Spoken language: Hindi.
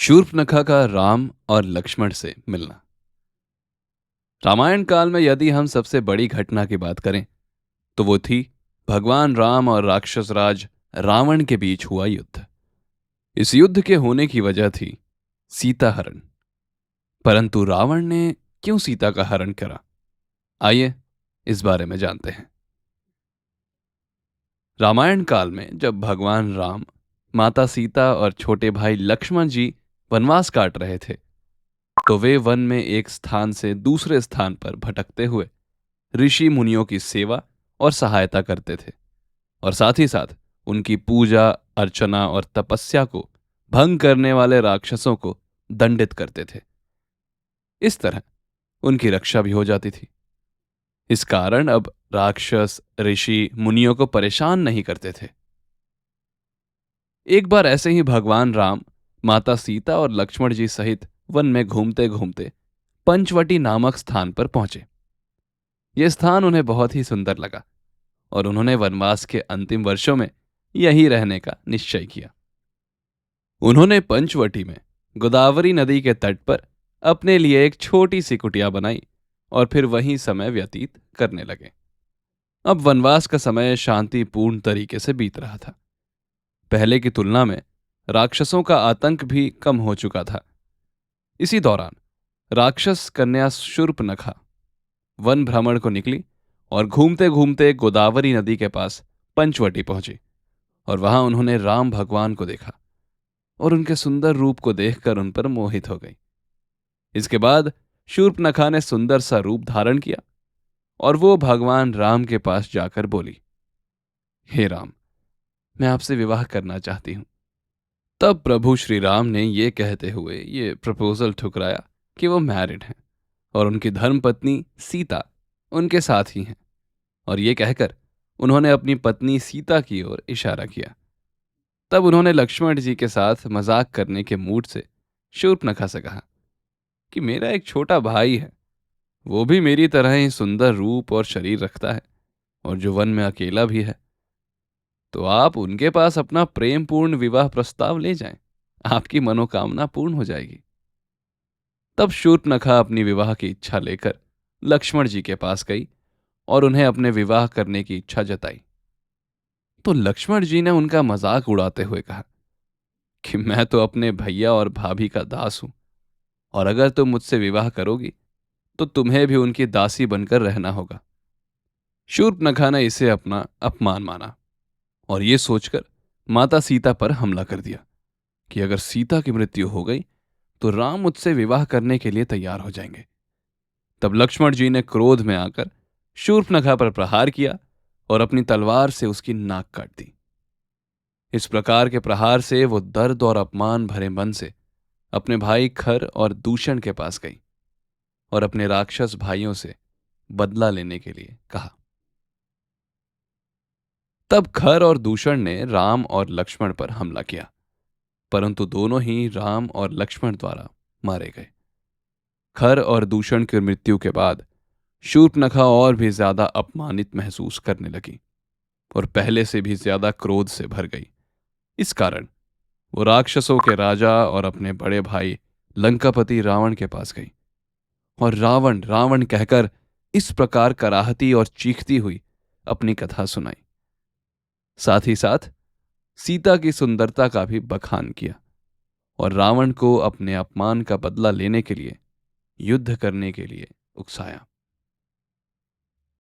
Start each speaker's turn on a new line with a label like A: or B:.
A: शूर्पणखा का राम और लक्ष्मण से मिलना। रामायण काल में यदि हम सबसे बड़ी घटना की बात करें तो वो थी भगवान राम और राक्षस राज रावण के बीच हुआ युद्ध। इस युद्ध के होने की वजह थी सीता हरण। परंतु रावण ने क्यों सीता का हरण करा, आइए इस बारे में जानते हैं। रामायण काल में जब भगवान राम, माता सीता और छोटे भाई लक्ष्मण जी वनवास काट रहे थे तो वे वन में एक स्थान से दूसरे स्थान पर भटकते हुए ऋषि मुनियों की सेवा और सहायता करते थे और साथ ही साथ उनकी पूजा अर्चना और तपस्या को भंग करने वाले राक्षसों को दंडित करते थे। इस तरह उनकी रक्षा भी हो जाती थी। इस कारण अब राक्षस ऋषि मुनियों को परेशान नहीं करते थे। एक बार ऐसे ही भगवान राम, माता सीता और लक्ष्मण जी सहित वन में घूमते घूमते पंचवटी नामक स्थान पर पहुंचे। यह स्थान उन्हें बहुत ही सुंदर लगा और उन्होंने वनवास के अंतिम वर्षों में यहीं रहने का निश्चय किया। उन्होंने पंचवटी में गोदावरी नदी के तट पर अपने लिए एक छोटी सी कुटिया बनाई और फिर वहीं समय व्यतीत करने लगे। अब वनवास का समय शांतिपूर्ण तरीके से बीत रहा था। पहले की तुलना में राक्षसों का आतंक भी कम हो चुका था। इसी दौरान राक्षस कन्या शूर्पणखा वन भ्रमण को निकली और घूमते घूमते गोदावरी नदी के पास पंचवटी पहुंची और वहां उन्होंने राम भगवान को देखा और उनके सुंदर रूप को देखकर उन पर मोहित हो गई। इसके बाद शूर्पणखा ने सुंदर सा रूप धारण किया और वो भगवान राम के पास जाकर बोली, हे राम, मैं आपसे विवाह करना चाहती हूं। तब प्रभु श्री राम ने ये कहते हुए ये प्रपोजल ठुकराया कि वो मैरिड हैं और उनकी धर्मपत्नी सीता उनके साथ ही हैं, और ये कहकर उन्होंने अपनी पत्नी सीता की ओर इशारा किया। तब उन्होंने लक्ष्मण जी के साथ मजाक करने के मूड से शूर्पणखा से कहा कि मेरा एक छोटा भाई है, वो भी मेरी तरह ही सुंदर रूप और शरीर रखता है और जो वन में अकेला भी है, तो आप उनके पास अपना प्रेम पूर्ण विवाह प्रस्ताव ले जाएं, आपकी मनोकामना पूर्ण हो जाएगी। तब शूर्पणखा अपनी विवाह की इच्छा लेकर लक्ष्मण जी के पास गई और उन्हें अपने विवाह करने की इच्छा जताई। तो लक्ष्मण जी ने उनका मजाक उड़ाते हुए कहा कि मैं तो अपने भैया और भाभी का दास हूं और अगर तुम मुझसे विवाह करोगी तो तुम्हें भी उनकी दासी बनकर रहना होगा। शूर्पणखा ने इसे अपना अपमान माना और ये सोचकर माता सीता पर हमला कर दिया कि अगर सीता की मृत्यु हो गई तो राम मुझसे विवाह करने के लिए तैयार हो जाएंगे। तब लक्ष्मण जी ने क्रोध में आकर शूर्पणखा पर प्रहार किया और अपनी तलवार से उसकी नाक काट दी। इस प्रकार के प्रहार से वो दर्द और अपमान भरे मन से अपने भाई खर और दूषण के पास गई और अपने राक्षस भाइयों से बदला लेने के लिए कहा। तब खर और दूषण ने राम और लक्ष्मण पर हमला किया, परंतु दोनों ही राम और लक्ष्मण द्वारा मारे गए। खर और दूषण की मृत्यु के बाद शूर्पणखा और भी ज्यादा अपमानित महसूस करने लगी और पहले से भी ज्यादा क्रोध से भर गई। इस कारण वो राक्षसों के राजा और अपने बड़े भाई लंकापति रावण के पास गई और रावण रावण कहकर इस प्रकार कराहती और चीखती हुई अपनी कथा सुनाई। साथ ही साथ सीता की सुंदरता का भी बखान किया और रावण को अपने अपमान का बदला लेने के लिए युद्ध करने के लिए उकसाया।